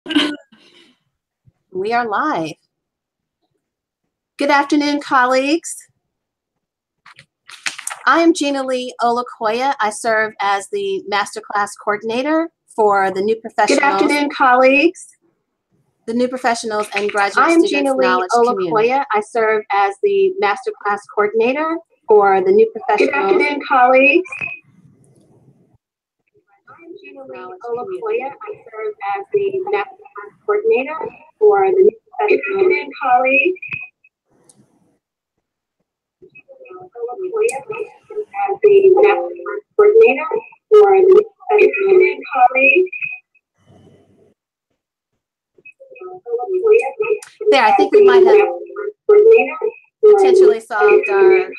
We are live. Good afternoon, colleagues. I am Gina Lee Olakoya. I serve as the Masterclass Coordinator for the New Professionals. Good afternoon, colleagues. The New Professionals and Graduate I'm Students Gina Lee Knowledge Community. Olakoya. I serve as the Masterclass Coordinator for the New Professionals. Good afternoon, colleagues. I'm Gina Lee Olakoya. I serve as the Masterclass Coordinator for the New Professionals. Good afternoon, colleagues. As the Masterclass Coordinator for the New Professionals. Colleagues. There, I think we might have potentially solved our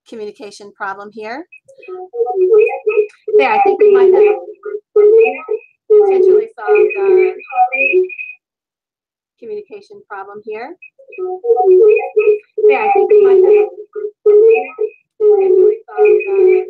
communication problem here. There, I think we might have potentially solved our communication problem here. There, I think we might have potentially solved our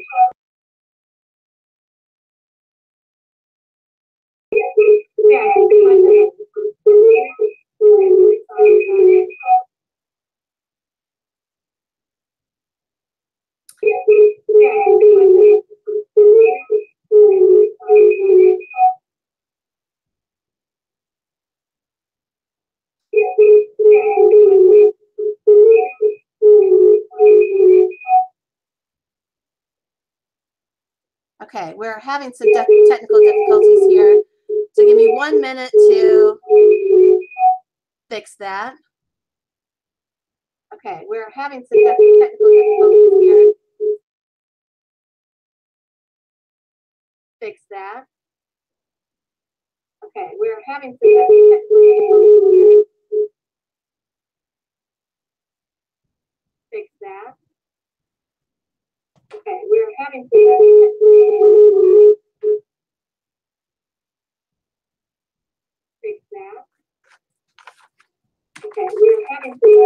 Okay, we're having some technical difficulties here. So give me 1 minute to fix that. Okay, we're having some technical difficulties here. Fix that. Okay, we're having some technical difficulties here. Fix that. Okay, we're having some technical fix that. Okay, we're having some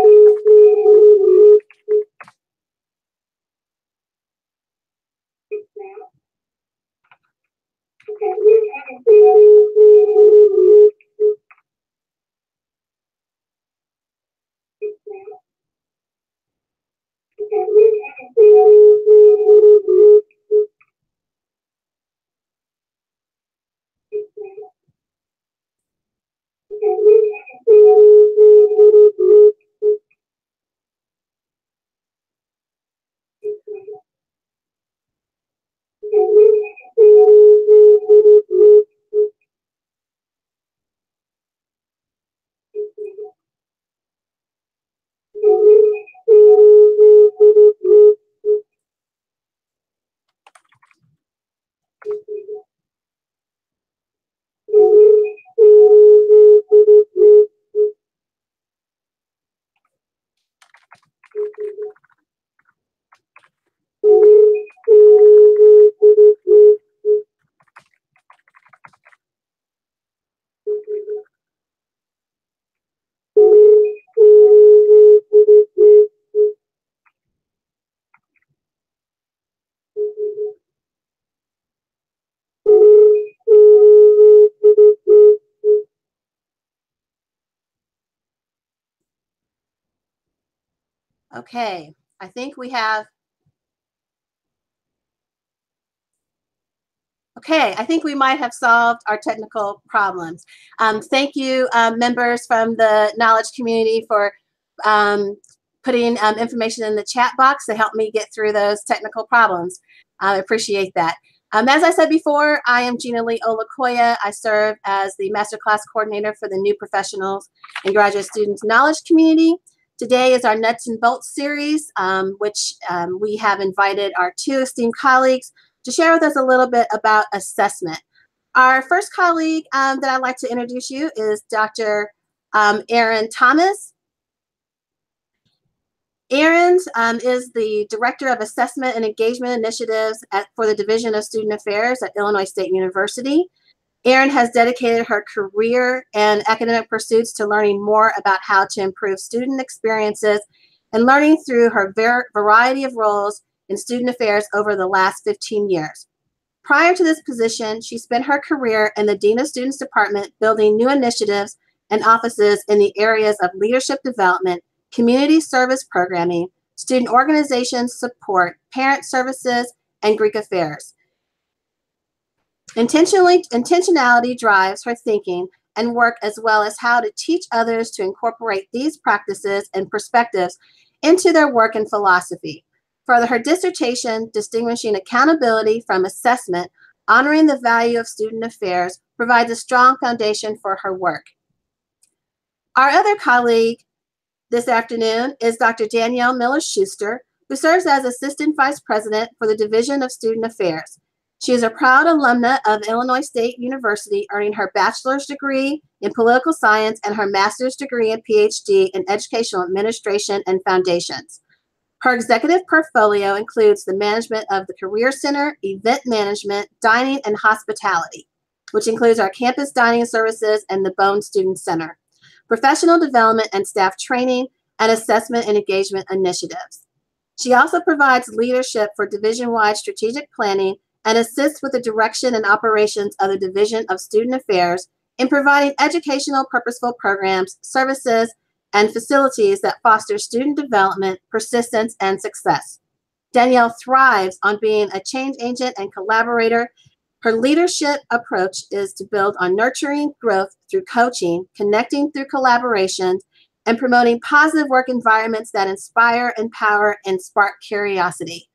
fix that. Okay, we're having fix that. Okay, we're having Okay, I think we have. Okay, I think we might have solved our technical problems. Thank you, members from the knowledge community, for putting information in the chat box to help me get through those technical problems. I appreciate that. As I said before, I am Gina Lee Olakoya. I serve as the Masterclass Coordinator for the New Professionals and Graduate Students Knowledge Community. Today is our Nuts and Bolts series, which we have invited our 2 esteemed colleagues to share with us a little bit about assessment. Our first colleague that I'd like to introduce you is Dr. Erin Thomas. Erin is the Director of Assessment and Engagement Initiatives for the Division of Student Affairs at Illinois State University. Erin has dedicated her career and academic pursuits to learning more about how to improve student experiences and learning through her variety of roles in student affairs over the last 15 years. Prior to this position, she spent her career in the Dean of Students Department building new initiatives and offices in the areas of leadership development, community service programming, student organization support, parent services, and Greek affairs. Intentionality drives her thinking and work, as well as how to teach others to incorporate these practices and perspectives into their work and philosophy. Further, her dissertation, Distinguishing Accountability from Assessment, Honoring the Value of Student Affairs, provides a strong foundation for her work. Our other colleague this afternoon is Dr. Danielle Miller-Schuster, who serves as Assistant Vice President for the Division of Student Affairs. She is a proud alumna of Illinois State University, earning her bachelor's degree in political science and her master's degree and PhD in educational administration and foundations. Her executive portfolio includes the management of the Career Center, event management, dining, and hospitality, which includes our campus dining services and the Bone Student Center, professional development and staff training, and assessment and engagement initiatives. She also provides leadership for division-wide strategic planning and assists with the direction and operations of the Division of Student Affairs in providing educational purposeful programs, services, and facilities that foster student development, persistence, and success. Danielle thrives on being a change agent and collaborator. Her leadership approach is to build on nurturing growth through coaching, connecting through collaboration, and promoting positive work environments that inspire, empower, and spark curiosity.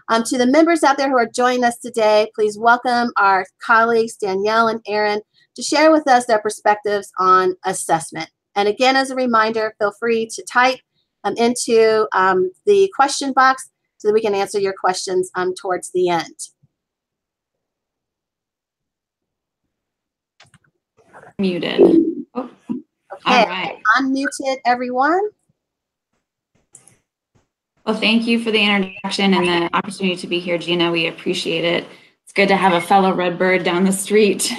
To the members out there who are joining us today, please welcome our colleagues, Danielle and Aaron, to share with us their perspectives on assessment. And again, as a reminder, feel free to type into the question box so that we can answer your questions towards the end. Muted. Oh. Okay, all right. Unmuted, everyone. Well, thank you for the introduction and the opportunity to be here, Gina. We appreciate it. It's good to have a fellow Redbird down the street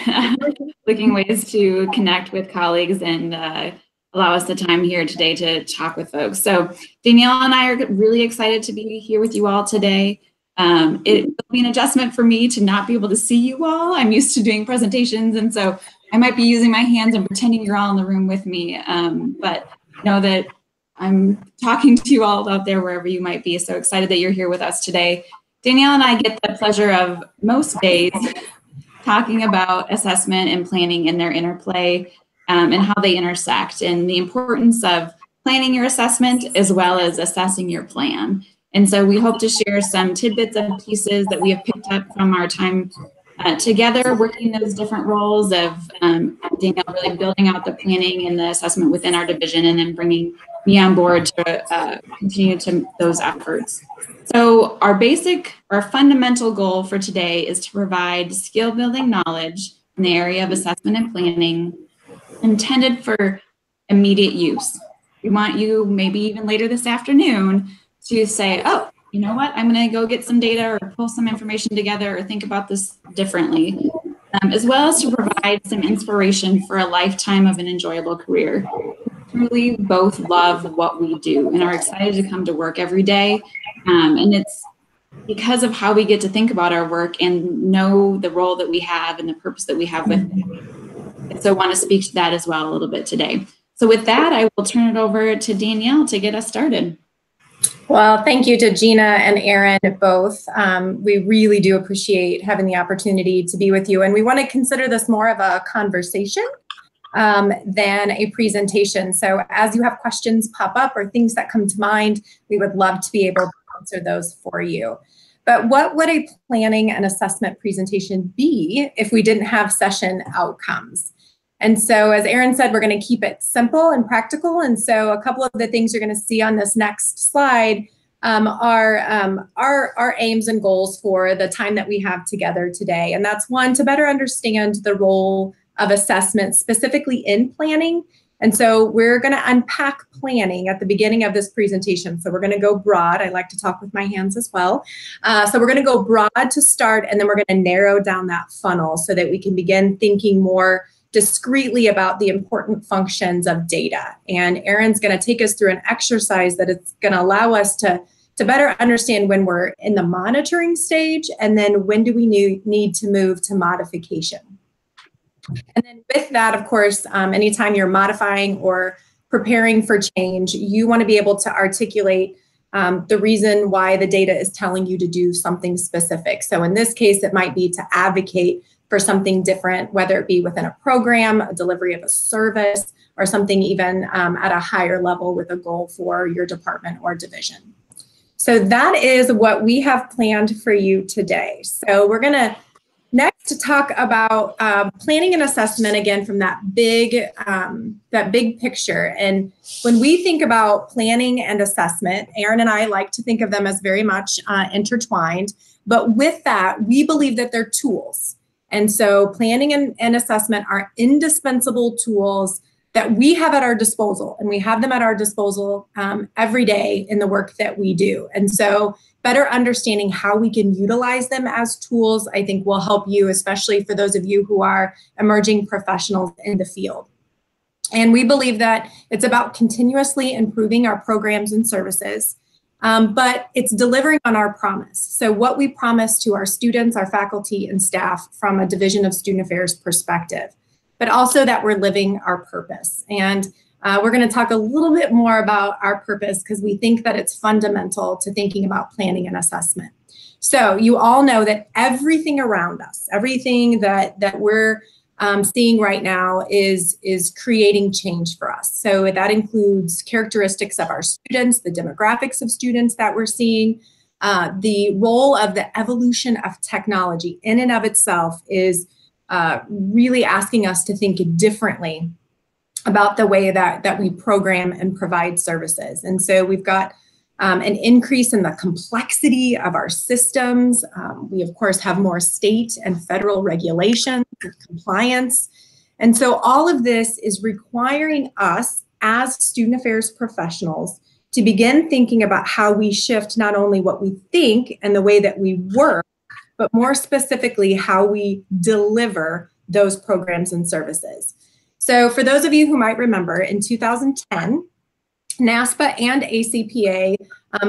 looking ways to connect with colleagues and allow us the time here today to talk with folks. So Danielle and I are really excited to be here with you all today. It will be an adjustment for me to not be able to see you all. I'm used to doing presentations, and so I might be using my hands and pretending you're all in the room with me, but know that I'm talking to you all out there wherever you might be. So excited that you're here with us today. Danielle and I get the pleasure of most days talking about assessment and planning and their interplay and how they intersect, and the importance of planning your assessment as well as assessing your plan. And so we hope to share some tidbits and pieces that we have picked up from our time together, working those different roles of Danielle really building out the planning and the assessment within our division, and then bringing me on board to continue to those efforts. So our fundamental goal for today is to provide skill building knowledge in the area of assessment and planning intended for immediate use. We want you maybe even later this afternoon to say, oh, you know what, I'm going to go get some data or pull some information together or think about this differently, as well as to provide some inspiration for a lifetime of an enjoyable career. We truly both love what we do and are excited to come to work every day. And it's because of how we get to think about our work and know the role that we have and the purpose that we have with it. And so I want to speak to that as well a little bit today. So with that, I will turn it over to Danielle to get us started. Well, thank you to Gina and Aaron both. We really do appreciate having the opportunity to be with you. And we want to consider this more of a conversation than a presentation. So as you have questions pop up or things that come to mind, we would love to be able to answer those for you. But what would a planning and assessment presentation be if we didn't have session outcomes? And so, as Aaron said, we're going to keep it simple and practical. And so a couple of the things you're going to see on this next slide are our aims and goals for the time that we have together today. And that's one, to better understand the role of assessment, specifically in planning. And so we're going to unpack planning at the beginning of this presentation. So we're going to go broad. I like to talk with my hands as well. So we're going to go broad to start, and then we're going to narrow down that funnel so that we can begin thinking more discreetly about the important functions of data. And Aaron's going to take us through an exercise that is going to allow us to to better understand when we're in the monitoring stage, and then when do we need to move to modification. And then with that, of course, anytime you're modifying or preparing for change, you want to be able to articulate the reason why the data is telling you to do something specific. So in this case, it might be to advocate for something different, whether it be within a program, a delivery of a service, or something even at a higher level with a goal for your department or division. So that is what we have planned for you today. So we're going to next talk about planning and assessment, again, from that big picture. And when we think about planning and assessment, Erin and I like to think of them as very much intertwined. But with that, we believe that they're tools. And so planning and assessment are indispensable tools that we have at our disposal, and we have them at our disposal every day in the work that we do. And so better understanding how we can utilize them as tools, I think, will help you, especially for those of you who are emerging professionals in the field. And we believe that it's about continuously improving our programs and services, but it's delivering on our promise. So what we promise to our students, our faculty, and staff from a Division of Student Affairs perspective, but also that we're living our purpose. And we're going to talk a little bit more about our purpose because we think that it's fundamental to thinking about planning and assessment. So you all know that everything around us, everything that we're seeing right now is creating change for us. So that includes characteristics of our students, the demographics of students that we're seeing. The role of the evolution of technology in and of itself is really asking us to think differently about the way that we program and provide services. And so we've got an increase in the complexity of our systems. We, of course, have more state and federal regulations and compliance. And so all of this is requiring us as student affairs professionals to begin thinking about how we shift not only what we think and the way that we work, but more specifically, how we deliver those programs and services. So for those of you who might remember, in 2010, NASPA and ACPA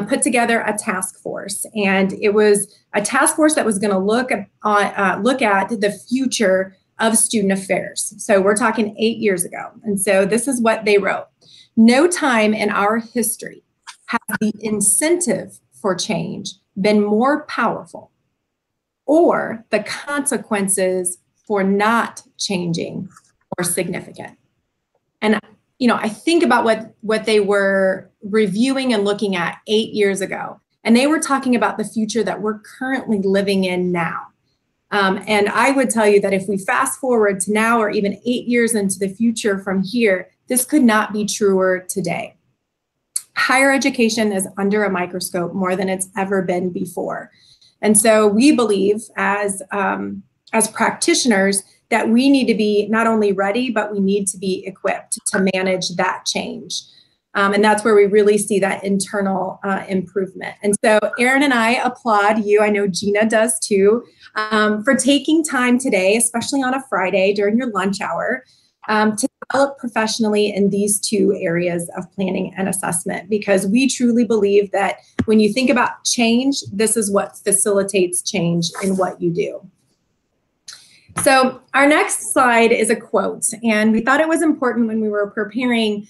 put together a task force, and it was a task force that was going to look at the future of student affairs. So we're talking 8 years ago. And so this is what they wrote. No time in our history has the incentive for change been more powerful, or the consequences for not changing more significant. And I think about what they were reviewing and looking at 8 years ago, and they were talking about the future that we're currently living in now. And I would tell you that if we fast forward to now, or even 8 years into the future from here, this could not be truer today. Higher education is under a microscope more than it's ever been before. And so we believe as practitioners that we need to be not only ready, but we need to be equipped to manage that change. And that's where we really see that internal improvement. And so Erin and I applaud you, I know Gina does too, for taking time today, especially on a Friday during your lunch hour, to develop professionally in these two areas of planning and assessment, because we truly believe that when you think about change, this is what facilitates change in what you do. So our next slide is a quote, and we thought it was important when we were preparing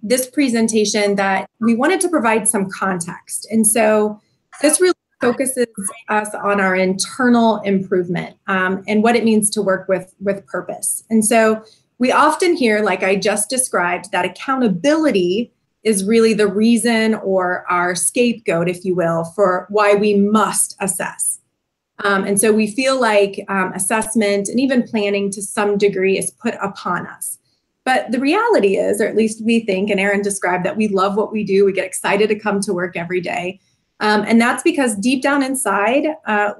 this presentation that we wanted to provide some context. And so this really focuses us on our internal improvement and what it means to work with purpose. And so we often hear, like I just described, that accountability is really the reason, or our scapegoat, if you will, for why we must assess. And so we feel like assessment and even planning to some degree is put upon us. But the reality is, or at least we think, and Erin described, that we love what we do. We get excited to come to work every day. And that's because deep down inside,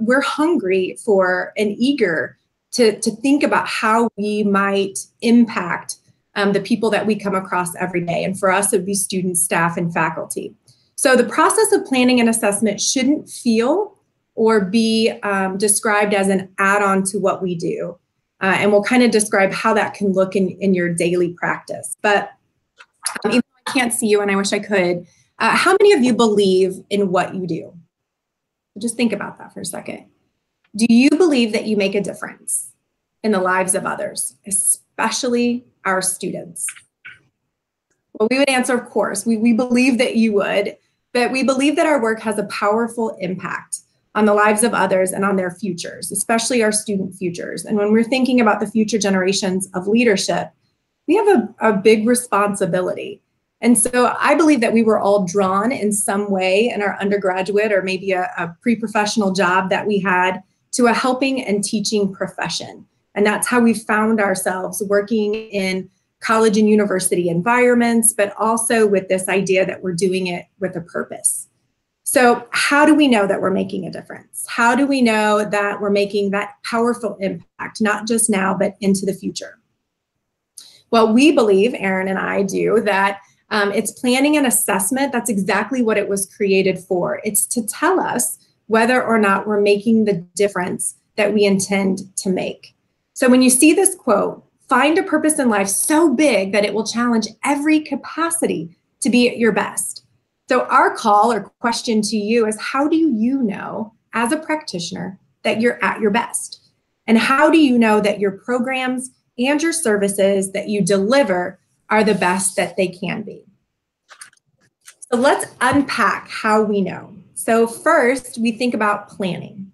we're hungry for and eager to think about how we might impact the people that we come across every day. And for us, it would be students, staff, and faculty. So the process of planning and assessment shouldn't feel or be described as an add-on to what we do. And we'll kind of describe how that can look in your daily practice. But even though I can't see you, and I wish I could, How many of you believe in what you do? Just think about that for a second. Do you believe that you make a difference in the lives of others, especially our students? Well, we would answer, of course. We believe that you would, but we believe that our work has a powerful impact on the lives of others and on their futures, especially our student futures. And when we're thinking about the future generations of leadership, we have a big responsibility. And so I believe that we were all drawn in some way in our undergraduate or maybe a pre-professional job that we had to a helping and teaching profession. And that's how we found ourselves working in college and university environments, but also with this idea that we're doing it with a purpose. So how do we know that we're making a difference? How do we know that we're making that powerful impact, not just now, but into the future? Well, we believe, Erin and I do, that it's planning and assessment. That's exactly what it was created for. It's to tell us whether or not we're making the difference that we intend to make. So when you see this quote, find a purpose in life so big that it will challenge every capacity to be at your best. So our call or question to you is, how do you know as a practitioner that you're at your best? And how do you know that your programs and your services that you deliver are the best that they can be? So let's unpack how we know. So first, we think about planning.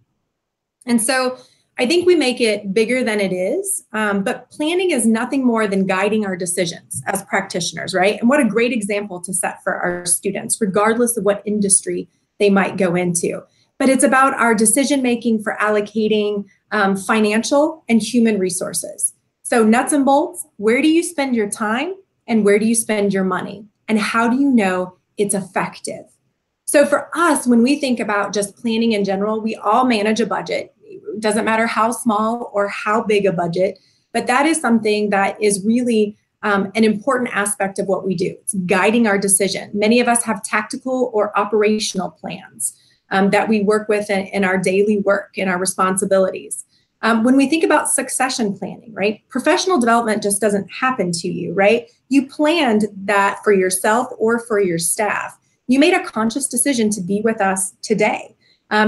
And so I think we make it bigger than it is, but planning is nothing more than guiding our decisions as practitioners, right? And what a great example to set for our students, regardless of what industry they might go into. But it's about our decision-making for allocating financial and human resources. So nuts and bolts, where do you spend your time and where do you spend your money? And how do you know it's effective? So for us, when we think about just planning in general, we all manage a budget. It doesn't matter how small or how big a budget, but that is something that is really an important aspect of what we do. It's guiding our decision. Many of us have tactical or operational plans that we work with in our daily work and our responsibilities. When we think about succession planning, right? Professional development just doesn't happen to you, right? You planned that for yourself or for your staff. You made a conscious decision to be with us today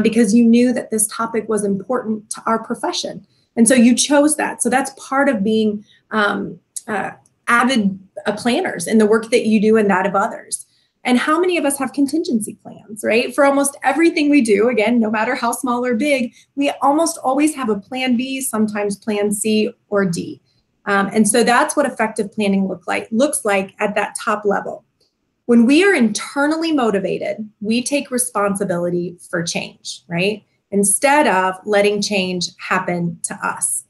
because you knew that this topic was important to our profession. And so you chose that. So that's part of being avid planners in the work that you do and that of others. And how many of us have contingency plans, right? For almost everything we do, again, no matter how small or big, we almost always have a plan B, sometimes plan C or D. And so that's what effective planning looks like at that top level. When we are internally motivated, we take responsibility for change, right? Instead of letting change happen to us.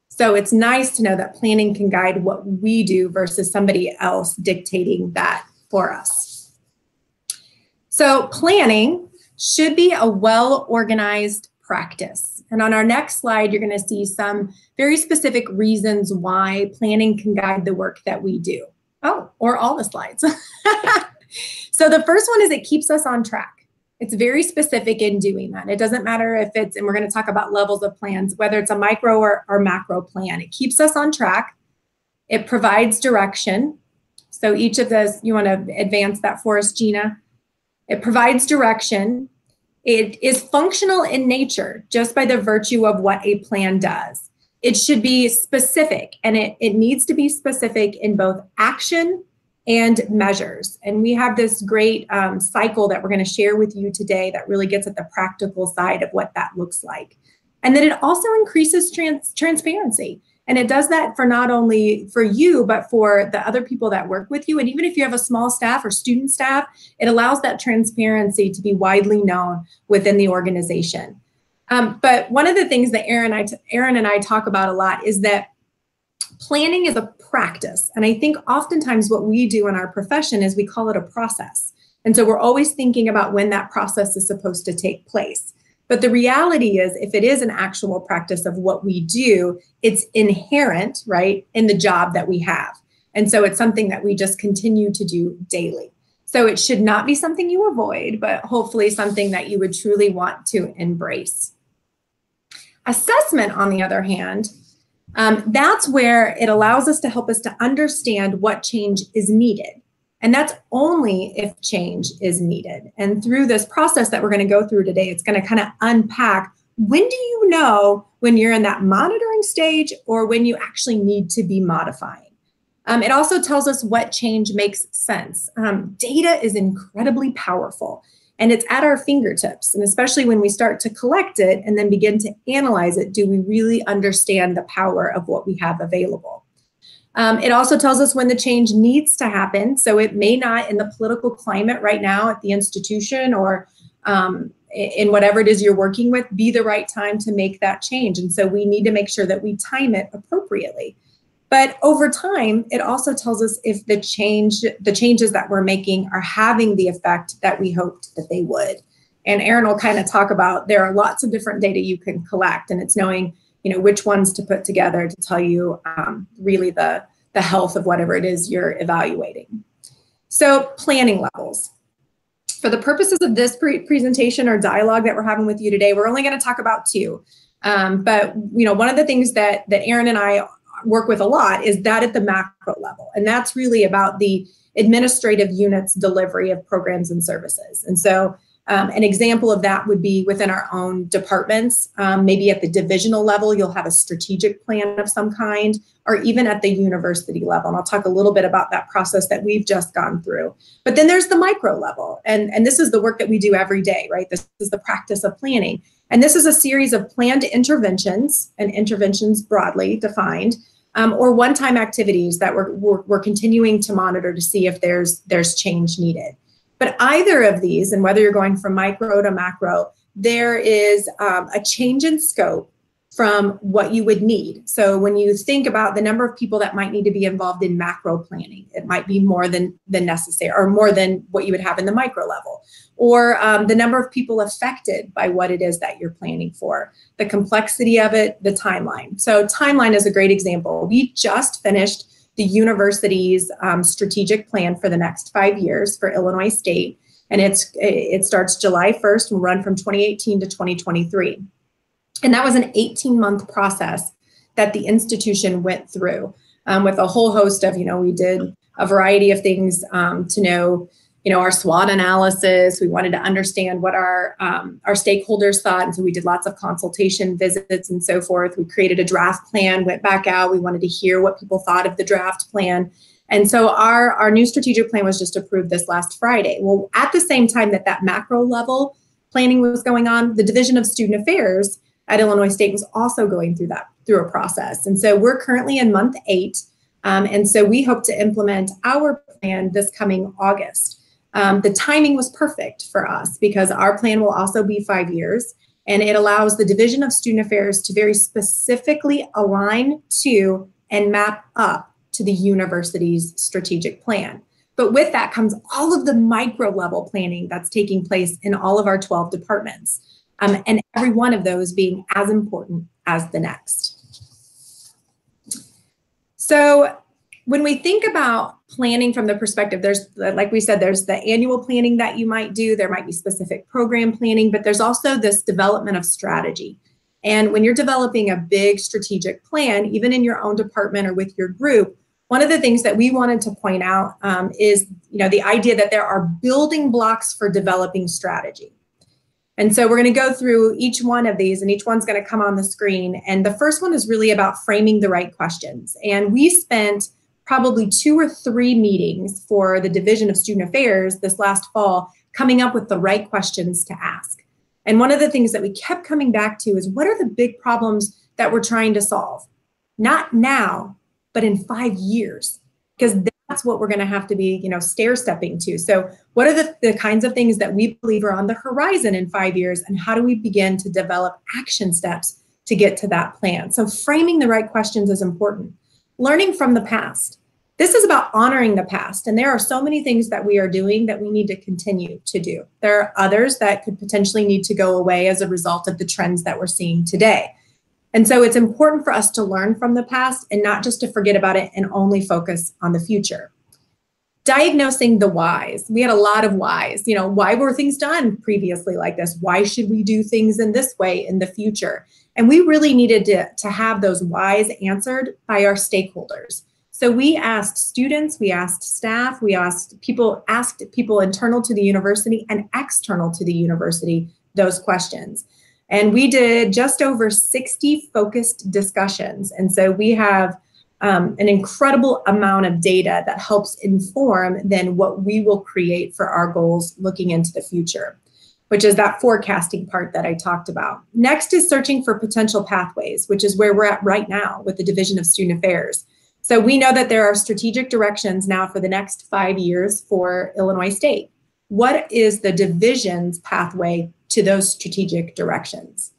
So it's nice to know that planning can guide what we do versus somebody else dictating that for us. So planning should be a well-organized practice. And on our next slide, you're going to see some very specific reasons why planning can guide the work that we do. Oh, or all the slides. So the first one is it keeps us on track. It's very specific in doing that. It doesn't matter if it's, and we're going to talk about levels of plans, whether it's a micro or macro plan. It keeps us on track. It provides direction. So each of those, you want to advance that for us, Gina? It provides direction. It is functional in nature just by the virtue of what a plan does. It should be specific, and it needs to be specific in both action and measures. And we have this great cycle that we're going to share with you today that really gets at the practical side of what that looks like. And then it also increases transparency. And it does that for not only for you, but for the other people that work with you. And even if you have a small staff or student staff, it allows that transparency to be widely known within the organization. But one of the things that Erin and I talk about a lot is that planning is a practice. And I think oftentimes what we do in our profession is we call it a process. And so we're always thinking about when that process is supposed to take place. But the reality is, if it is an actual practice of what we do, it's inherent, right, in the job that we have. And so it's something that we just continue to do daily. So it should not be something you avoid, but hopefully something that you would truly want to embrace. Assessment, on the other hand, that's where it allows us to help us to understand what change is needed And that's only if change is needed. And through this process that we're going to go through today, it's going to kind of unpack, when do you know when you're in that monitoring stage or when you actually need to be modifying? It also tells us what change makes sense. Data is incredibly powerful and it's at our fingertips. And especially when we start to collect it and then begin to analyze it, do we really understand the power of what we have available? It also tells us when the change needs to happen. So it may not, in the political climate right now at the institution or in whatever it is you're working with, be the right time to make that change. And so we need to make sure that we time it appropriately. But over time, it also tells us if the changes that we're making are having the effect that we hoped that they would. And Aaron will kind of talk about, there are lots of different data you can collect, and it's knowing, which ones to put together to tell you really the health of whatever it is you're evaluating. So planning levels. For the purposes of this presentation or dialogue that we're having with you today, we're only going to talk about two. But one of the things that Aaron and I work with a lot is that at the macro level. And that's really about the administrative unit's delivery of programs and services. And so an example of that would be within our own departments. Maybe at the divisional level, you'll have a strategic plan of some kind, or even at the university level. And I'll talk a little bit about that process that we've just gone through. But then there's the micro level. And this is the work that we do every day, right? This is the practice of planning. And this is a series of planned interventions, and interventions broadly defined, or one-time activities that we're continuing to monitor to see if there's change needed. But either of these, and whether you're going from micro to macro, there is a change in scope from what you would need. So when you think about the number of people that might need to be involved in macro planning, it might be more than necessary, or more than what you would have in the micro level, or the number of people affected by what it is that you're planning for, the complexity of it, the timeline. So timeline is a great example. We just finished the university's strategic plan for the next 5 years for Illinois State, and it starts July 1st and will run from 2018 to 2023. And that was an 18-month process that the institution went through with a whole host of, we did a variety of things to know, our SWOT analysis. We wanted to understand what our stakeholders thought. And so we did lots of consultation visits and so forth. We created a draft plan, went back out. We wanted to hear what people thought of the draft plan. And so our new strategic plan was just approved this last Friday. Well, at the same time that macro level planning was going on, the Division of Student Affairs at Illinois State was also going through a process. And so we're currently in month 8. And so we hope to implement our plan this coming August. The timing was perfect for us because our plan will also be 5 years, and it allows the Division of Student Affairs to very specifically align to and map up to the university's strategic plan. But with that comes all of the micro level planning that's taking place in all of our 12 departments. And every one of those being as important as the next. So when we think about planning from the perspective, there's, like we said, there's the annual planning that you might do. There might be specific program planning, but there's also this development of strategy. And when you're developing a big strategic plan, even in your own department or with your group, one of the things that we wanted to point out is, the idea that there are building blocks for developing strategy. And so we're going to go through each one of these, and each one's going to come on the screen. And the first one is really about framing the right questions. And we spent probably 2 or 3 meetings for the Division of Student Affairs this last fall, coming up with the right questions to ask. And one of the things that we kept coming back to is, what are the big problems that we're trying to solve? Not now, but in 5 years, because that's what we're going to have to be, stair stepping to. So what are the kinds of things that we believe are on the horizon in 5 years, and how do we begin to develop action steps to get to that plan? So framing the right questions is important. Learning from the past. This is about honoring the past. And there are so many things that we are doing that we need to continue to do. There are others that could potentially need to go away as a result of the trends that we're seeing today. And so it's important for us to learn from the past and not just to forget about it and only focus on the future. Diagnosing the whys. We had a lot of whys. Why were things done previously like this? Why should we do things in this way in the future? And we really needed to have those whys answered by our stakeholders. So we asked students, we asked staff, we asked people internal to the university and external to the university those questions. And we did just over 60 focused discussions. And so we have an incredible amount of data that helps inform then what we will create for our goals looking into the future, which is that forecasting part that I talked about. Next is searching for potential pathways, which is where we're at right now with the Division of Student Affairs. So we know that there are strategic directions now for the next 5 years for Illinois State. What is the division's pathway to those strategic directions?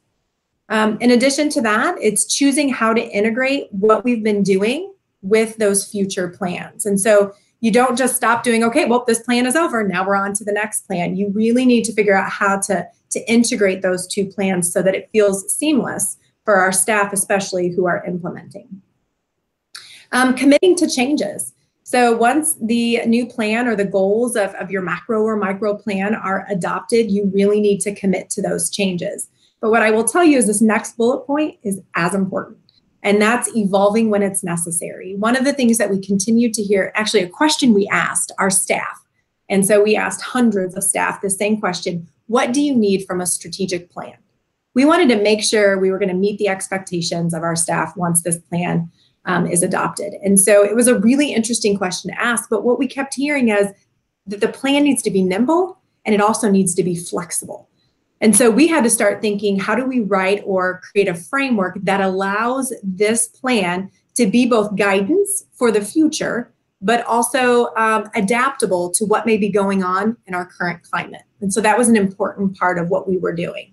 In addition to that, it's choosing how to integrate what we've been doing with those future plans. And so you don't just stop doing, okay, well, this plan is over, now we're on to the next plan. You really need to figure out how to integrate those two plans so that it feels seamless for our staff, especially who are implementing. Committing to changes. So once the new plan or the goals of your macro or micro plan are adopted, you really need to commit to those changes. But what I will tell you is this next bullet point is as important, and that's evolving when it's necessary. One of the things that we continue to hear, actually a question we asked our staff, and so we asked hundreds of staff the same question: what do you need from a strategic plan? We wanted to make sure we were going to meet the expectations of our staff once this plan is adopted. And so it was a really interesting question to ask, but what we kept hearing is that the plan needs to be nimble and it also needs to be flexible. And so we had to start thinking, how do we write or create a framework that allows this plan to be both guidance for the future, but also adaptable to what may be going on in our current climate. And so that was an important part of what we were doing.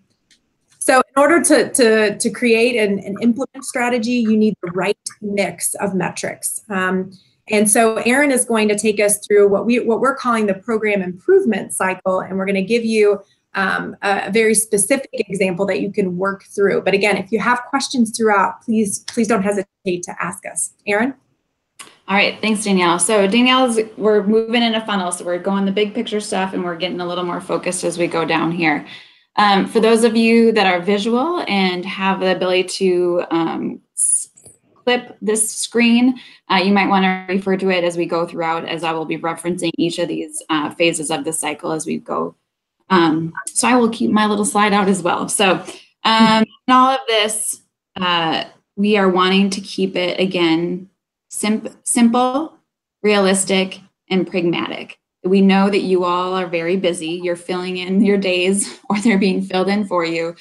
So in order to create and implement strategy, you need the right mix of metrics. And so Erin is going to take us through what we're calling the program improvement cycle, and we're going to give you a very specific example that you can work through. But again, if you have questions throughout, please don't hesitate to ask us. Erin? All right, thanks, Danielle. So we're moving in a funnel, so we're going the big picture stuff, and we're getting a little more focused as we go down here. For those of you that are visual and have the ability to clip this screen, you might want to refer to it as we go throughout, as I will be referencing each of these phases of the cycle as we go. So I will keep my little slide out as well. So in all of this, we are wanting to keep it, again, simple, realistic, and pragmatic. We know that you all are very busy. You're filling in your days, or they're being filled in for you,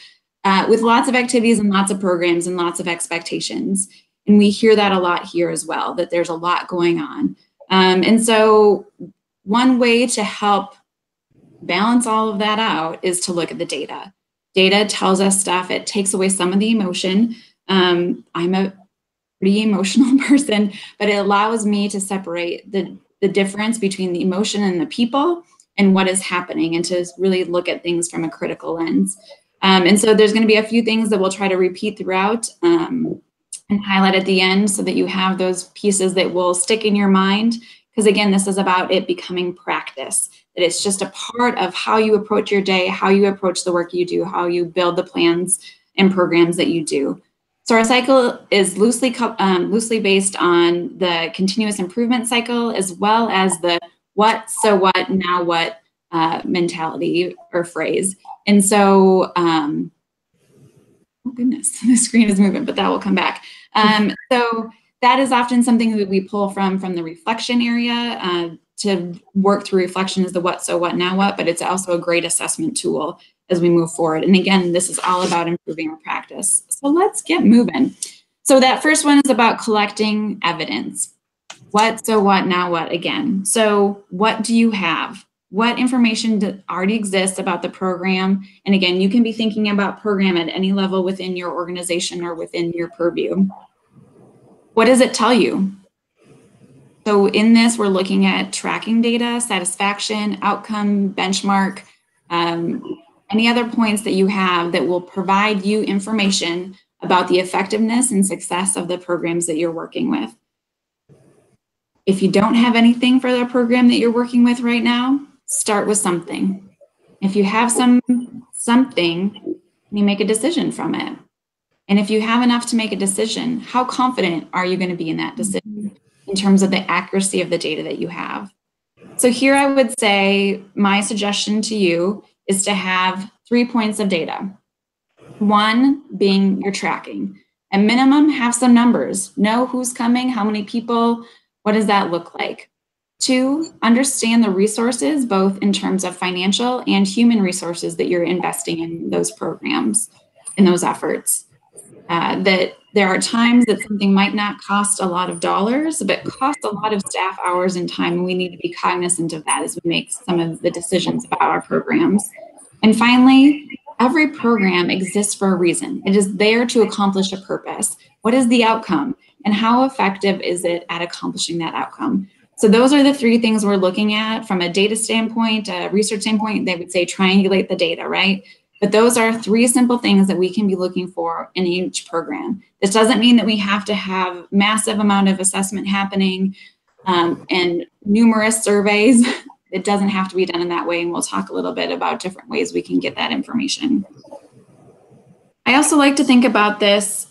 with lots of activities and lots of programs and lots of expectations. And we hear that a lot here as well, that there's a lot going on. And so one way to help balance all of that out is to look at the data. Data tells us stuff. It takes away some of the emotion. I'm a pretty emotional person, but it allows me to separate the difference between the emotion and the people and what is happening, and to really look at things from a critical lens. And so there's going to be a few things that we'll try to repeat throughout and highlight at the end so that you have those pieces that will stick in your mind. Because again, this is about it becoming practice, that it's just a part of how you approach your day, how you approach the work you do, how you build the plans and programs that you do. So our cycle is loosely based on the continuous improvement cycle, as well as the what, so what, now what mentality or phrase. And so, oh goodness, the screen is moving, but that will come back. So that is often something that we pull from the reflection area to work through. Reflection is the what, so what, now what, but it's also a great assessment tool as we move forward. And again, this is all about improving our practice. So let's get moving. So that first one is about collecting evidence. What, so what, now what again. So what do you have? What information already exists about the program? And again, you can be thinking about program at any level within your organization or within your purview. What does it tell you? So in this, we're looking at tracking data, satisfaction, outcome, benchmark, any other points that you have that will provide you information about the effectiveness and success of the programs that you're working with. If you don't have anything for the program that you're working with right now, start with something. If you have something, you make a decision from it. And if you have enough to make a decision, how confident are you going to be in that decision? in terms of the accuracy of the data that you have. So here I would say my suggestion to you is to have 3 points of data. One being your tracking. At minimum, have some numbers. Know who's coming, how many people, what does that look like? 2, understand the resources, both in terms of financial and human resources that you're investing in those programs, in those efforts. That there are times that something might not cost a lot of dollars, but cost a lot of staff hours and time, and we need to be cognizant of that as we make some of the decisions about our programs. And finally, every program exists for a reason. It is there to accomplish a purpose. What is the outcome, and how effective is it at accomplishing that outcome? So those are the 3 things we're looking at from a data standpoint, a research standpoint. They would say triangulate the data, right? But those are 3 simple things that we can be looking for in each program. This doesn't mean that we have to have massive amount of assessment happening and numerous surveys. It doesn't have to be done in that way, and we'll talk a little bit about different ways we can get that information. I also like to think about this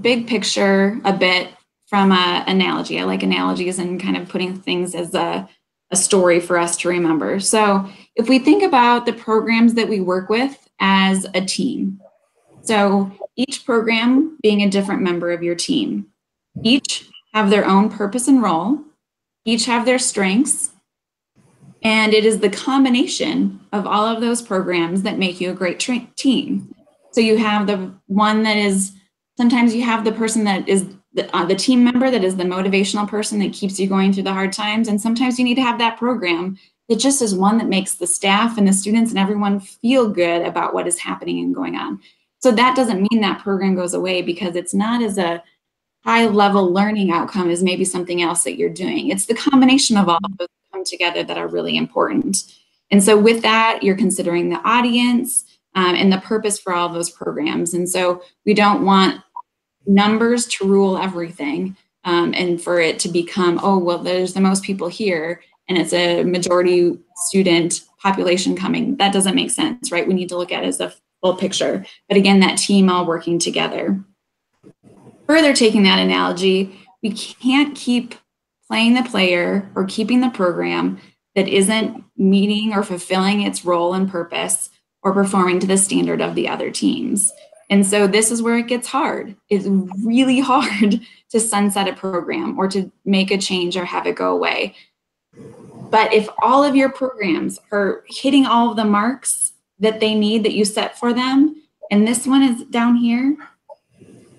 big picture a bit from an analogy. I like analogies and kind of putting things as a story for us to remember. So if we think about the programs that we work with as a team, so each program being a different member of your team, each have their own purpose and role, each have their strengths, and it is the combination of all of those programs that make you a great team. So you have the one that is, sometimes you have the person that is the team member that is the motivational person that keeps you going through the hard times. And sometimes you need to have that program that just is one that makes the staff and the students and everyone feel good about what is happening and going on. So that doesn't mean that program goes away because it's not as a high level learning outcome as maybe something else that you're doing. It's the combination of all of those come together that are really important. And so with that, you're considering the audience and the purpose for all of those programs. And so we don't want numbers to rule everything and for it to become, oh, well, there's the most people here and it's a majority student population coming. That doesn't make sense, right? We need to look at it as a full picture. But again, that team all working together. Further taking that analogy, we can't keep playing the player or keeping the program that isn't meeting or fulfilling its role and purpose or performing to the standard of the other teams. And so this is where it gets hard. It's really hard to sunset a program or to make a change or have it go away. But if all of your programs are hitting all of the marks that they need that you set for them, and this one is down here,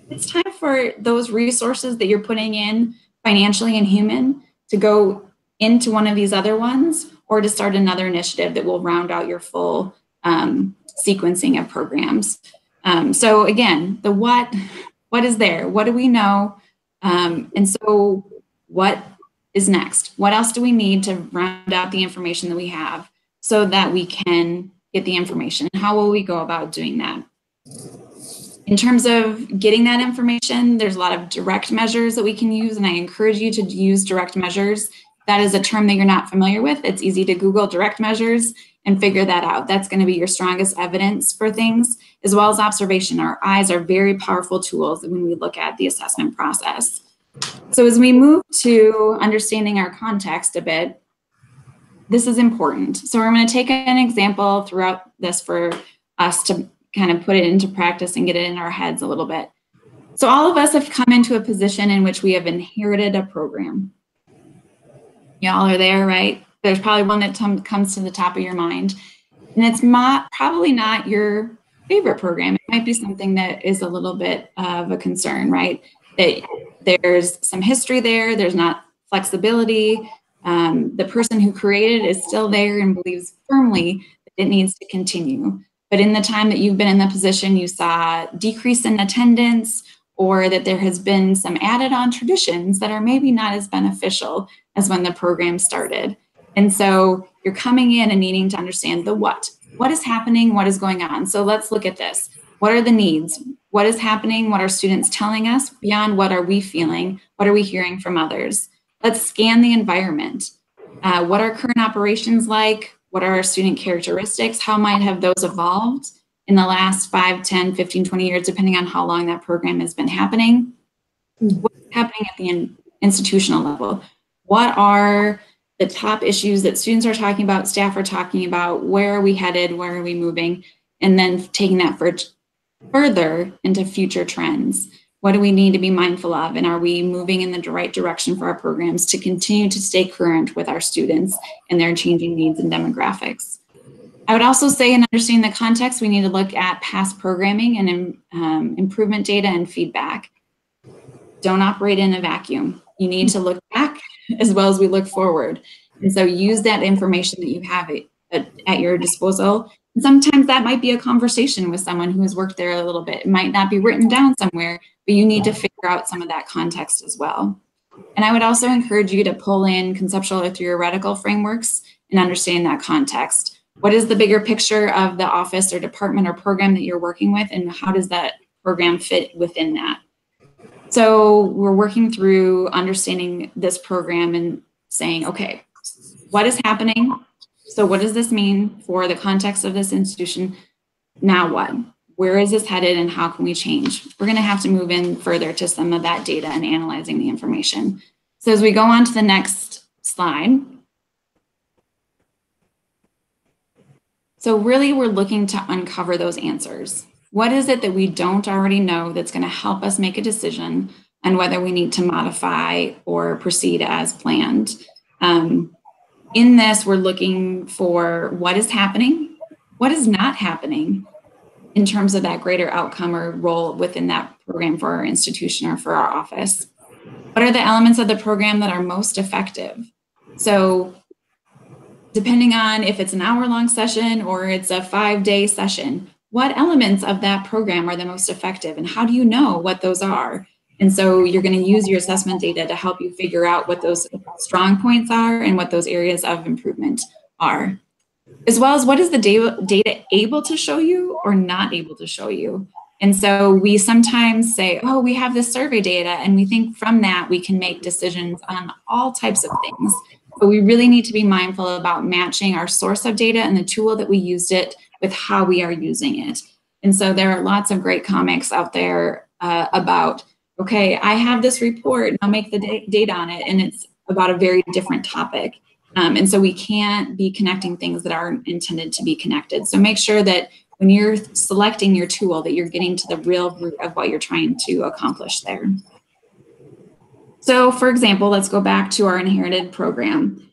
it's time for those resources that you're putting in financially and human to go into one of these other ones or to start another initiative that will round out your full sequencing of programs. So again, the what is there? What do we know? And so what is next? What else do we need to round out the information that we have so that we can get the information? How will we go about doing that? In terms of getting that information, there's a lot of direct measures that we can use, and I encourage you to use direct measures. That is a term that you're not familiar with. It's easy to Google direct measures and figure that out. That's going to be your strongest evidence for things, as well as observation. Our eyes are very powerful tools when we look at the assessment process. So as we move to understanding our context a bit, this is important. So we're going to take an example throughout this for us to kind of put it into practice and get it in our heads a little bit. So all of us have come into a position in which we have inherited a program. Y'all are there, right? There's probably one that comes to the top of your mind. And it's probably not your favorite program. It might be something that is a little bit of a concern, right? That there's some history there, there's not flexibility. The person who created it is still there and believes firmly that it needs to continue. But in the time that you've been in the position, you saw a decrease in attendance, or that there has been some added on traditions that are maybe not as beneficial as when the program started. And so you're coming in and needing to understand the what. What is happening? What is going on? So let's look at this. What are the needs? What is happening? What are students telling us? Beyond what are we feeling? What are we hearing from others? Let's scan the environment. What are current operations like? What are our student characteristics? How might have those evolved in the last 5, 10, 15, 20 years, depending on how long that program has been happening? What's happening at the institutional level. What are the top issues that students are talking about, staff are talking about, where are we headed, where are we moving, and then taking that further into future trends. What do we need to be mindful of, and are we moving in the right direction for our programs to continue to stay current with our students and their changing needs and demographics? I would also say, in understanding the context, we need to look at past programming and improvement data and feedback. Don't operate in a vacuum. You need to look back as well as we look forward. And so use that information that you have at your disposal. And sometimes that might be a conversation with someone who has worked there a little bit. It might not be written down somewhere, but you need to figure out some of that context as well. And I would also encourage you to pull in conceptual or theoretical frameworks and understand that context. What is the bigger picture of the office or department or program that you're working with, and how does that program fit within that? So we're working through understanding this program and saying, okay, what is happening? So what does this mean for the context of this institution? Now what? Where is this headed, and how can we change? We're going to have to move in further to some of that data and analyzing the information. So as we go on to the next slide. So really, we're looking to uncover those answers. What is it that we don't already know that's going to help us make a decision on whether we need to modify or proceed as planned? In this, we're looking for what is happening, what is not happening in terms of that greater outcome or role within that program for our institution or for our office. What are the elements of the program that are most effective? So depending on if it's an hour-long session or it's a 5-day session, what elements of that program are the most effective, and how do you know what those are? And so you're going to use your assessment data to help you figure out what those strong points are and what those areas of improvement are, as well as what is the data able to show you or not able to show you. And so we sometimes say, oh, we have this survey data, and we think from that we can make decisions on all types of things. But we really need to be mindful about matching our source of data and the tool that we used it with how we are using it. And so there are lots of great comics out there about, okay, I have this report and I'll make the data on it, and it's about a very different topic. And so we can't be connecting things that aren't intended to be connected. So make sure that when you're selecting your tool, that you're getting to the real root of what you're trying to accomplish there. So for example, let's go back to our inherited program.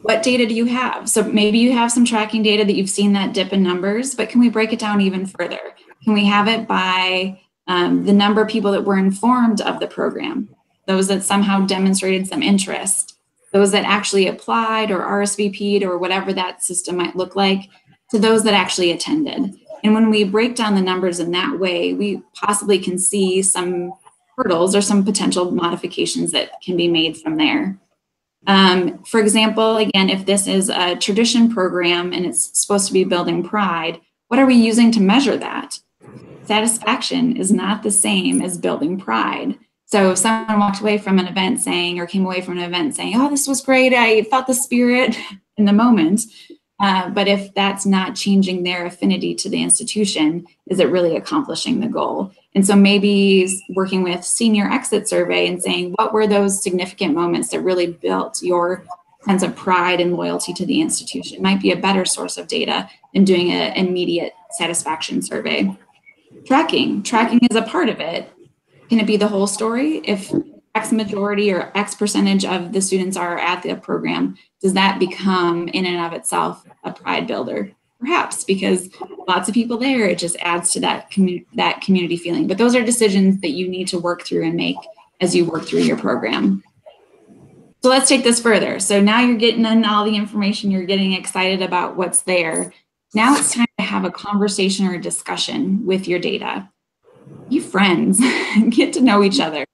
What data do you have? So maybe you have some tracking data that you've seen that dip in numbers, but can we break it down even further? Can we have it by the number of people that were informed of the program, those that somehow demonstrated some interest, those that actually applied or RSVP'd or whatever that system might look like, to those that actually attended? And when we break down the numbers in that way, we possibly can see some hurdles or some potential modifications that can be made from there. For example, again, if this is a tradition program and it's supposed to be building pride, what are we using to measure that? Satisfaction is not the same as building pride. So if someone walked away from an event saying, or came away from an event saying, oh, this was great, I felt the spirit in the moment, but if that's not changing their affinity to the institution, is it really accomplishing the goal? And so maybe working with senior exit survey and saying, what were those significant moments that really built your sense of pride and loyalty to the institution? Might be a better source of data than doing an immediate satisfaction survey. Tracking is a part of it. Can it be the whole story? If X majority or X percentage of the students are at the program, does that become in and of itself a pride builder? Perhaps, because lots of people there, it just adds to that community feeling. But those are decisions that you need to work through and make as you work through your program. So let's take this further. So now you're getting in all the information, you're getting excited about what's there. Now it's time to have a conversation or a discussion with your data. Be friends, get to know each other,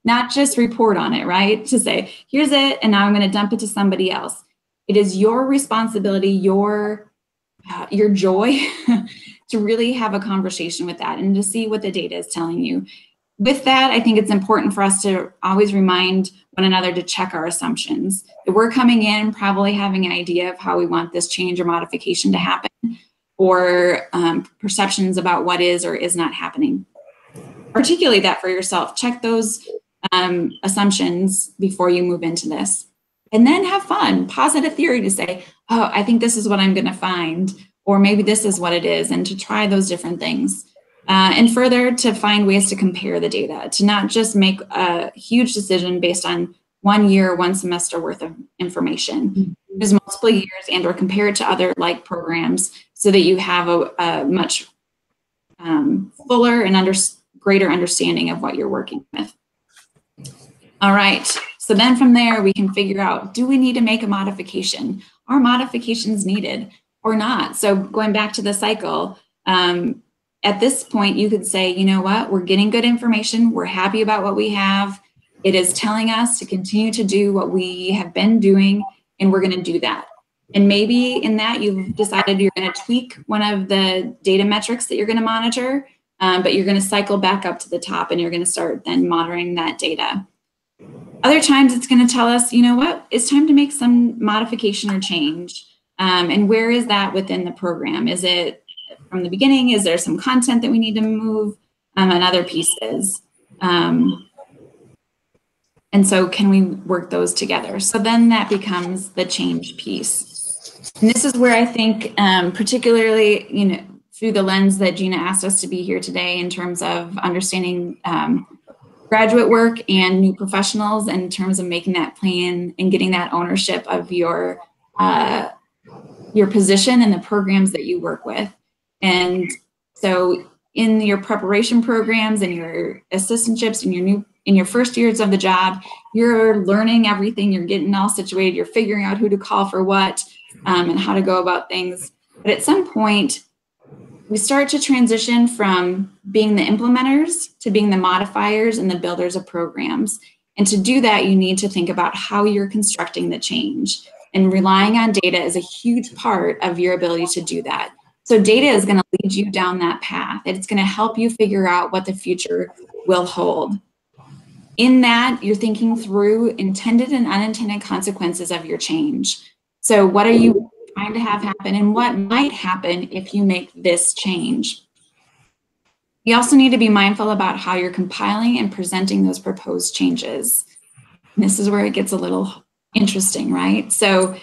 not just report on it, right? To say, here's it, and now I'm going to dump it to somebody else. It is your responsibility, your joy to really have a conversation with that and to see what the data is telling you. With that, I think it's important for us to always remind one another to check our assumptions. That we're coming in probably having an idea of how we want this change or modification to happen, or perceptions about what is or is not happening. Articulate that for yourself. Check those assumptions before you move into this. And then have fun, posit a theory to say, oh, I think this is what I'm going to find, or maybe this is what it is, and to try those different things. And further, to find ways to compare the data, to not just make a huge decision based on 1 year, 1 semester worth of information. Use multiple years and or compare it to other like programs so that you have a much fuller and greater understanding of what you're working with. All right, so then from there we can figure out, do we need to make a modification? Are modifications needed or not? So going back to the cycle, at this point you could say, you know what, we're getting good information, we're happy about what we have, it is telling us to continue to do what we have been doing, and we're going to do that. And maybe in that you've decided you're going to tweak one of the data metrics that you're going to monitor, but you're going to cycle back up to the top and you're going to start then monitoring that data. Other times it's going to tell us, you know what, it's time to make some modification or change. And where is that within the program? Is it from the beginning? Is there some content that we need to move, and other pieces? And so can we work those together? So then that becomes the change piece. And this is where I think, particularly, you know, through the lens that Gina asked us to be here today in terms of understanding graduate work and new professionals, in terms of making that plan and getting that ownership of your position and the programs that you work with. And so in your preparation programs and your assistantships and in your first years of the job, you're learning everything, you're getting all situated, you're figuring out who to call for what, and how to go about things. But at some point, we start to transition from being the implementers to being the modifiers and the builders of programs. And to do that, you need to think about how you're constructing the change. And relying on data is a huge part of your ability to do that. So data is going to lead you down that path. It's going to help you figure out what the future will hold. In that, you're thinking through intended and unintended consequences of your change. So what are you trying to have happen, and what might happen if you make this change? You also need to be mindful about how you're compiling and presenting those proposed changes. And this is where it gets a little interesting, right? So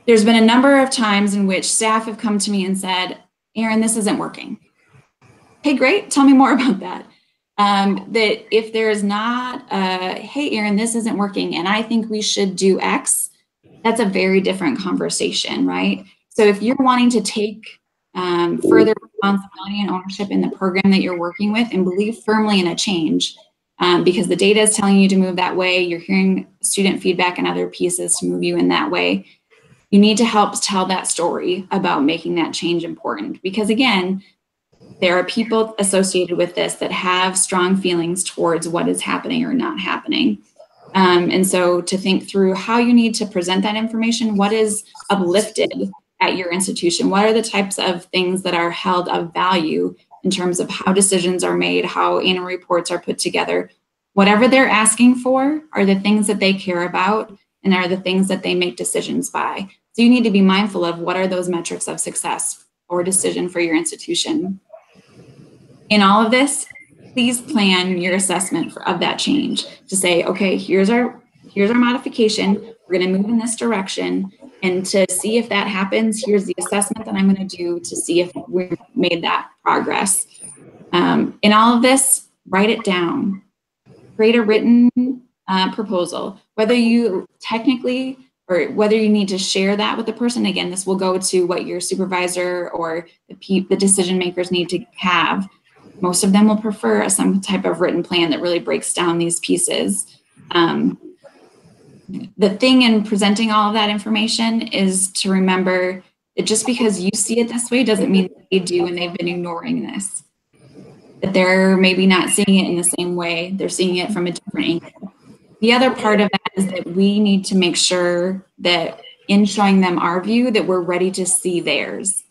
there's been a number of times in which staff have come to me and said, Erin, this isn't working. Hey, great, tell me more about that. That if there is not, hey, Erin, this isn't working, and I think we should do X, that's a very different conversation, right? So if you're wanting to take further responsibility and ownership in the program that you're working with and believe firmly in a change, because the data is telling you to move that way, you're hearing student feedback and other pieces to move you in that way, you need to help tell that story about making that change important. Because again, there are people associated with this that have strong feelings towards what is happening or not happening. And so to think through how you need to present that information, what is uplifted at your institution, what are the types of things that are held of value in terms of how decisions are made, how annual reports are put together. Whatever they're asking for are the things that they care about and are the things that they make decisions by. So you need to be mindful of what are those metrics of success or decision for your institution. In all of this, please plan your assessment of that change to say, okay, here's our modification. We're going to move in this direction. And to see if that happens, here's the assessment that I'm going to do to see if we've made that progress. In all of this, write it down. Create a written proposal. Whether you technically or whether you need to share that with the person, again, this will go to what your supervisor or the decision makers need to have. Most of them will prefer some type of written plan that really breaks down these pieces. The thing in presenting all of that information is to remember that just because you see it this way doesn't mean that they do and they've been ignoring this. That they're maybe not seeing it in the same way, they're seeing it from a different angle. The other part of that is that we need to make sure that in showing them our view that we're ready to see theirs.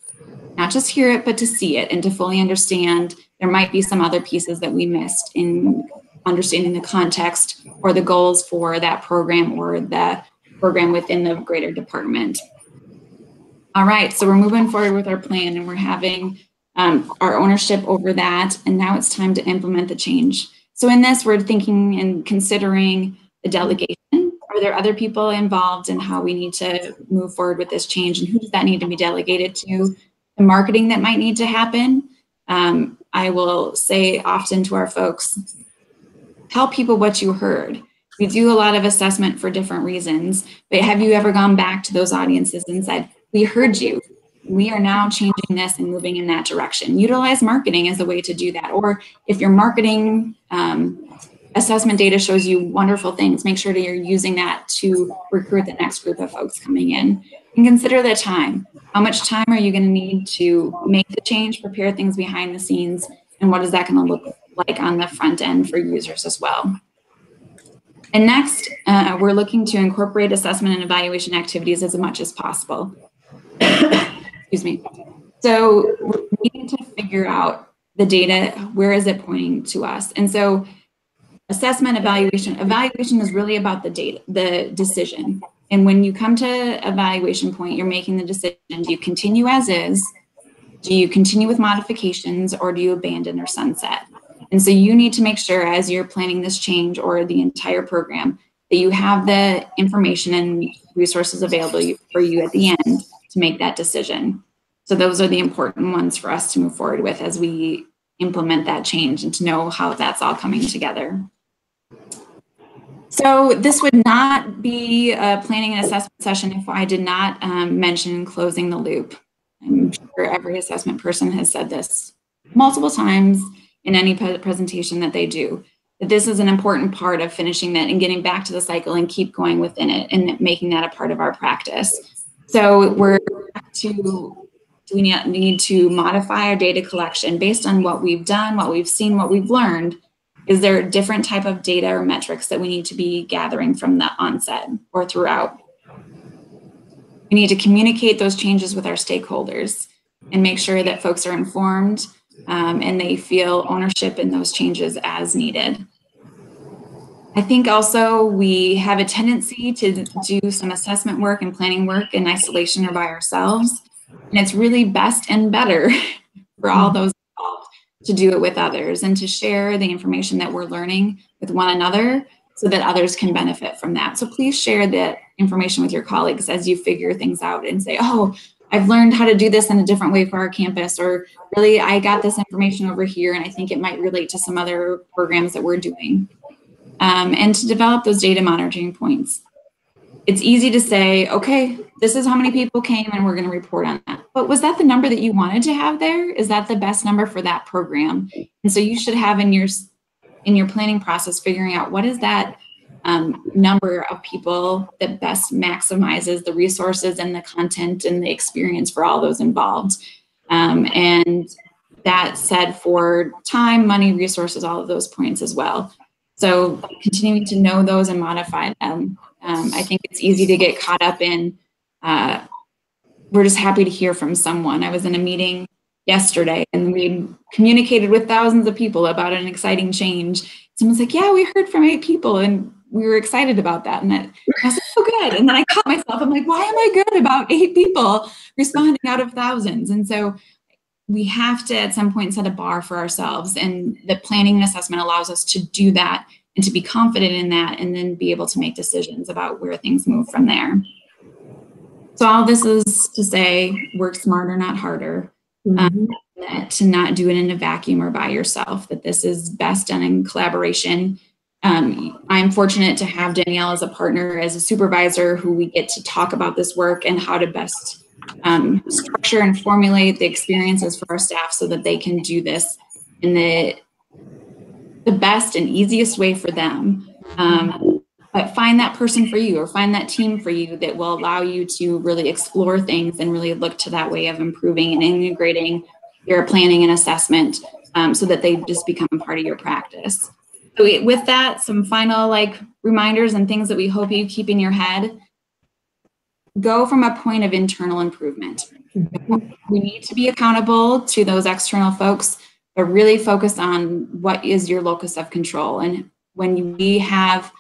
Not just hear it, but to see it and to fully understand there might be some other pieces that we missed in understanding the context or the goals for that program or the program within the greater department. All right, so we're moving forward with our plan and we're having our ownership over that. And now it's time to implement the change. So in this, we're thinking and considering the delegation. Are there other people involved in how we need to move forward with this change, and who does that need to be delegated to? The marketing that might need to happen. I will say often to our folks, tell people what you heard. We do a lot of assessment for different reasons, but have you ever gone back to those audiences and said, we heard you. We are now changing this and moving in that direction. Utilize marketing as a way to do that. Or if your marketing assessment data shows you wonderful things, make sure that you're using that to recruit the next group of folks coming in. And consider the time. How much time are you going to need to make the change, prepare things behind the scenes, and what is that going to look like on the front end for users as well? And next, we're looking to incorporate assessment and evaluation activities as much as possible. Excuse me. So we're needing to figure out the data, where is it pointing to us? And so assessment, evaluation is really about the data, the decision. And when you come to evaluation point, you're making the decision, do you continue as is? Do you continue with modifications, or do you abandon or sunset? And so you need to make sure as you're planning this change or the entire program that you have the information and resources available for you at the end to make that decision. So those are the important ones for us to move forward with as we implement that change and to know how that's all coming together. So this would not be a planning and assessment session if I did not mention closing the loop. I'm sure every assessment person has said this multiple times in any presentation that they do, that this is an important part of finishing that and getting back to the cycle and keep going within it and making that a part of our practice. So we need to modify our data collection based on what we've done, what we've seen, what we've learned. Is there a different type of data or metrics that we need to be gathering from the onset or throughout? We need to communicate those changes with our stakeholders and make sure that folks are informed and they feel ownership in those changes as needed. I think also we have a tendency to do some assessment work and planning work in isolation or by ourselves. And it's really best and better for all those involved to do it with others and to share the information that we're learning with one another so that others can benefit from that. So please share that information with your colleagues as you figure things out and say, oh, I've learned how to do this in a different way for our campus, or really, I got this information over here and I think it might relate to some other programs that we're doing. And to develop those data monitoring points. It's easy to say, okay, this is how many people came and we're going to report on that. But was that the number that you wanted to have there? Is that the best number for that program? And so you should have in your planning process, figuring out what is that number of people that best maximizes the resources and the content and the experience for all those involved. And that said for time, money, resources, all of those points as well. So continuing to know those and modify them. I think it's easy to get caught up in, we're just happy to hear from someone. I was in a meeting yesterday and we communicated with thousands of people about an exciting change. Someone's like, yeah, we heard from 8 people and we were excited about that. And I was like, oh, good. And then I caught myself, I'm like, why am I good about 8 people responding out of thousands? And so we have to at some point set a bar for ourselves, and the planning and assessment allows us to do that and to be confident in that and then be able to make decisions about where things move from there. So all this is to say, work smarter, not harder. To not do it in a vacuum or by yourself, that this is best done in collaboration. I'm fortunate to have Danielle as a partner, as a supervisor, who we get to talk about this work and how to best structure and formulate the experiences for our staff so that they can do this in the best and easiest way for them. But find that person for you, or find that team for you that will allow you to really explore things and really look to that way of improving and integrating your planning and assessment so that they just become part of your practice. So with that, some final reminders and things that we hope you keep in your head. Go from a point of internal improvement. We need to be accountable to those external folks, but really focus on what is your locus of control. And when we have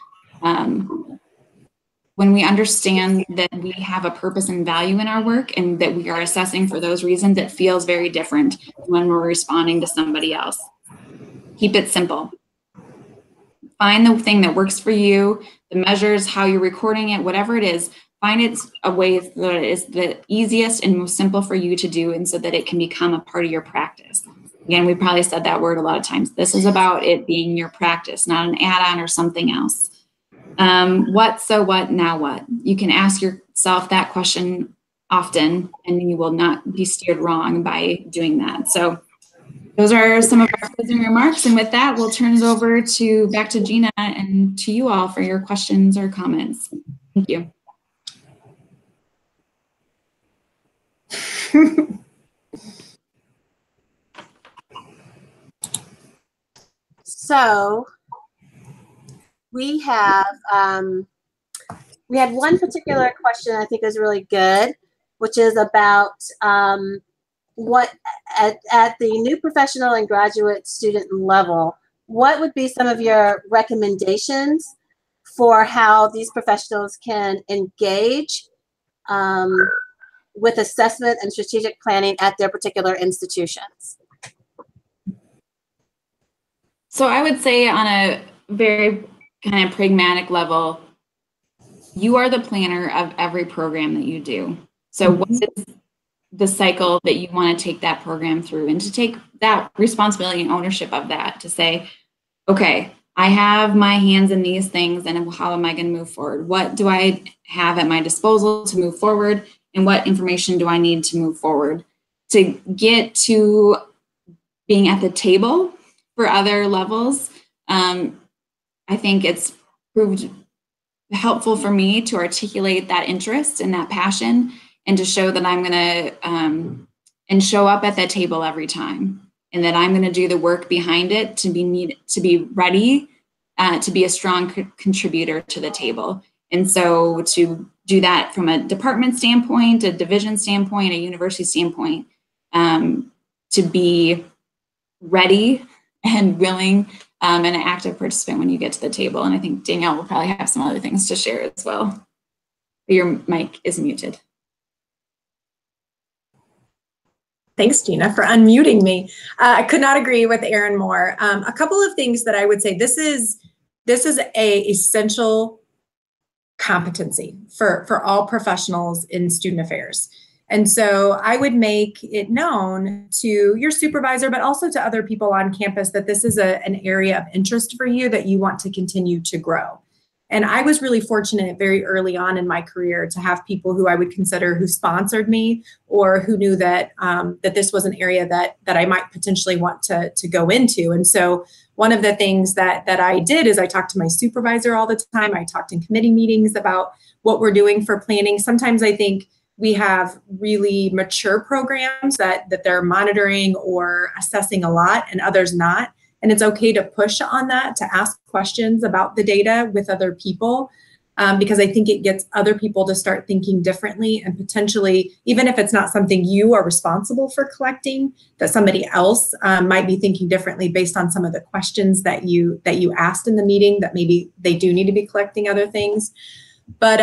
when we understand that we have a purpose and value in our work and that we are assessing for those reasons, it feels very different when we're responding to somebody else. Keep it simple. find the thing that works for you, the measures, how you're recording it, whatever it is, find it a way that it is the easiest and most simple for you to do, and so that it can become a part of your practice. Again, we probably said that word a lot of times. This is about it being your practice, not an add-on or something else. What, so what, now what? You can ask yourself that question often, and you will not be steered wrong by doing that. So those are some of our closing remarks. And with that, we'll turn it over back to Gina and to you all for your questions or comments. Thank you. So we have we had one particular question I think is really good, which is about what at the new professional and graduate student level, what would be some of your recommendations for how these professionals can engage with assessment and strategic planning at their particular institutions? So I would say on a very kind of pragmatic level, you are the planner of every program that you do. So what is the cycle that you want to take that program through, and to take that responsibility and ownership of that, to say, okay, I have my hands in these things, and how am I going to move forward? What do I have at my disposal to move forward, and what information do I need to move forward to get to being at the table for other levels? I think it's proved helpful for me to articulate that interest and that passion, and to show that I'm going to and show up at that table every time, and that I'm going to do the work behind it to be ready to be a strong contributor to the table. And so to do that from a department standpoint, a division standpoint, a university standpoint, to be ready and willing and an active participant when you get to the table. And I think Danielle will probably have some other things to share as well. Your mic is muted. Thanks, Gina, for unmuting me. I could not agree with Erin more. A couple of things that I would say, this is a essential competency for all professionals in student affairs. And so I would make it known to your supervisor, but also to other people on campus, that this is an area of interest for you that you want to continue to grow. And I was really fortunate very early on in my career to have people who I would consider who sponsored me, or who knew that that this was an area that I might potentially want to go into. And so one of the things that I did is I talked to my supervisor all the time. I talked in committee meetings about what we're doing for planning. Sometimes I think we have really mature programs that they're monitoring or assessing a lot, and others not. And it's okay to push on that, to ask questions about the data with other people, because I think it gets other people to start thinking differently, and potentially, even if it's not something you are responsible for collecting, that somebody else might be thinking differently based on some of the questions that you asked in the meeting, that maybe they do need to be collecting other things. But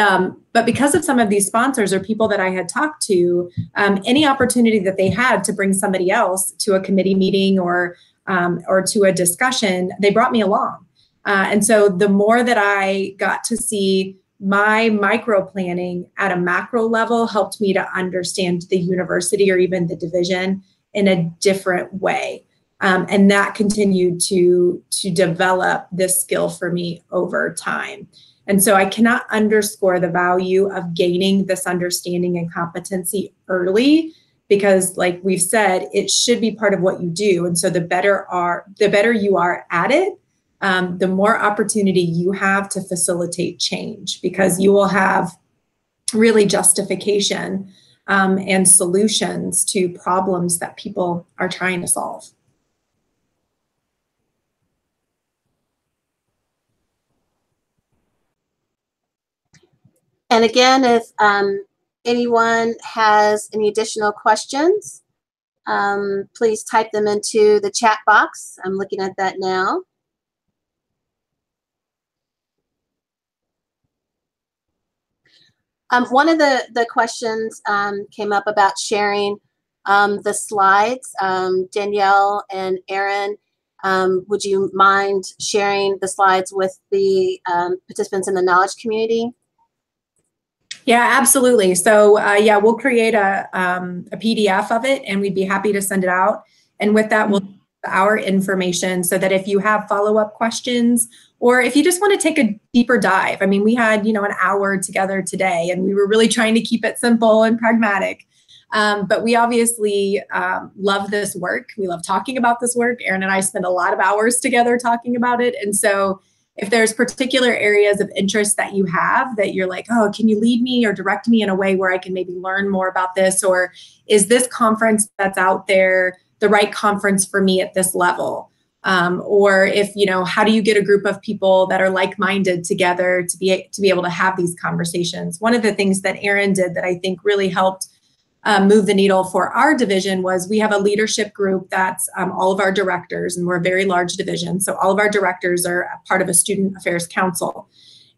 because of some of these sponsors or people that I had talked to, any opportunity that they had to bring somebody else to a committee meeting or to a discussion, they brought me along. And so the more that I got to see my micro planning at a macro level, helped me to understand the university or even the division in a different way. And that continued to develop this skill for me over time. And so I cannot underscore the value of gaining this understanding and competency early, because like we've said, it should be part of what you do. And so the better you are at it, the more opportunity you have to facilitate change, because you will have really justification and solutions to problems that people are trying to solve. And again, if anyone has any additional questions, please type them into the chat box. I'm looking at that now. One of the questions came up about sharing the slides. Danielle and Erin would you mind sharing the slides with the participants in the knowledge community? Yeah, absolutely. So yeah, we'll create a PDF of it, and we'd be happy to send it out. And with that, we'll our information so that if you have follow-up questions, or if you just want to take a deeper dive. I mean, we had, an hour together today, and we were really trying to keep it simple and pragmatic. But we obviously love this work. We love talking about this work. Aaron and I spend a lot of hours together talking about it. And so if there's particular areas of interest that you have that you're like, oh, can you lead me or direct me in a way where I can maybe learn more about this? Or is this conference that's out there the right conference for me at this level? Or if, how do you get a group of people that are like-minded together to be able to have these conversations? One of the things that Aaron did that I think really helped move the needle for our division was we have a leadership group that's all of our directors, and we're a very large division. So all of our directors are a part of a student affairs council.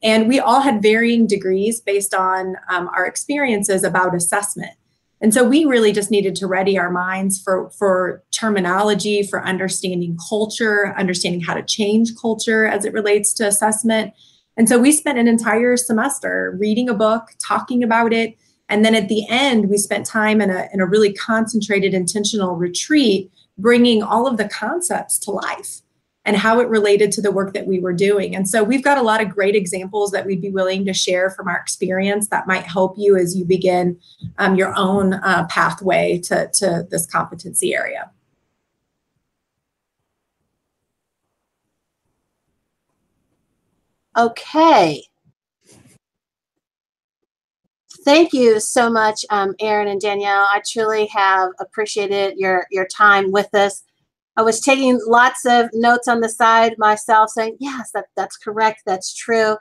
And we all had varying degrees based on our experiences about assessment. And so we really just needed to ready our minds for terminology, for understanding culture, understanding how to change culture as it relates to assessment. And so we spent an entire semester reading a book, talking about it. And then at the end, we spent time in a really concentrated, intentional retreat, bringing all of the concepts to life and how it related to the work that we were doing. And so we've got a lot of great examples that we'd be willing to share from our experience that might help you as you begin your own pathway to this competency area. Okay. Thank you so much, Aaron and Danielle. I truly have appreciated your time with us. I was taking lots of notes on the side myself saying, yes, that's correct, that's true.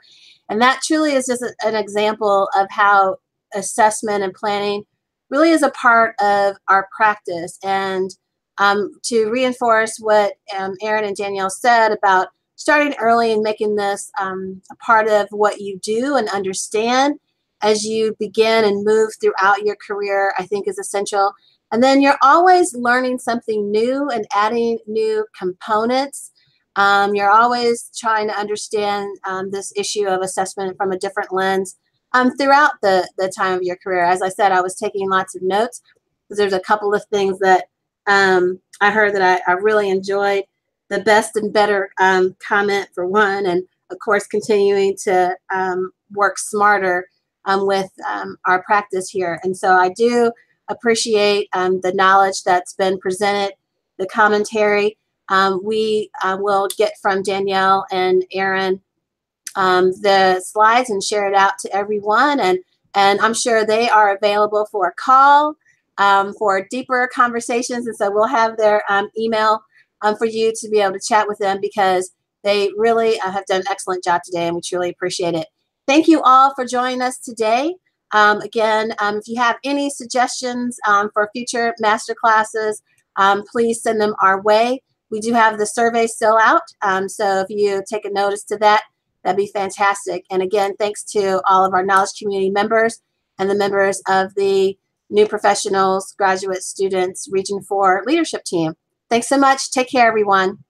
And that truly is just an example of how assessment and planning really is a part of our practice. And to reinforce what Aaron and Danielle said about starting early and making this a part of what you do and understand as you begin and move throughout your career, I think is essential. And then you're always learning something new and adding new components. You're always trying to understand this issue of assessment from a different lens throughout the time of your career. As I said, I was taking lots of notes because there's a couple of things that I heard that I really enjoyed. The best and better comment for one, and of course, continuing to work smarter with our practice here. And so I do appreciate the knowledge that's been presented, the commentary. We will get from Danielle and Aaron the slides and share it out to everyone. And I'm sure they are available for a call for deeper conversations. And so we'll have their email for you to be able to chat with them, because they really have done an excellent job today, and we truly appreciate it. Thank you all for joining us today. Again, if you have any suggestions for future master classes, please send them our way. We do have the survey still out, so if you take a notice to that, that'd be fantastic. And again, thanks to all of our knowledge community members and the members of the New Professionals, Graduate Students, Region 4 leadership team. Thanks so much. Take care, everyone.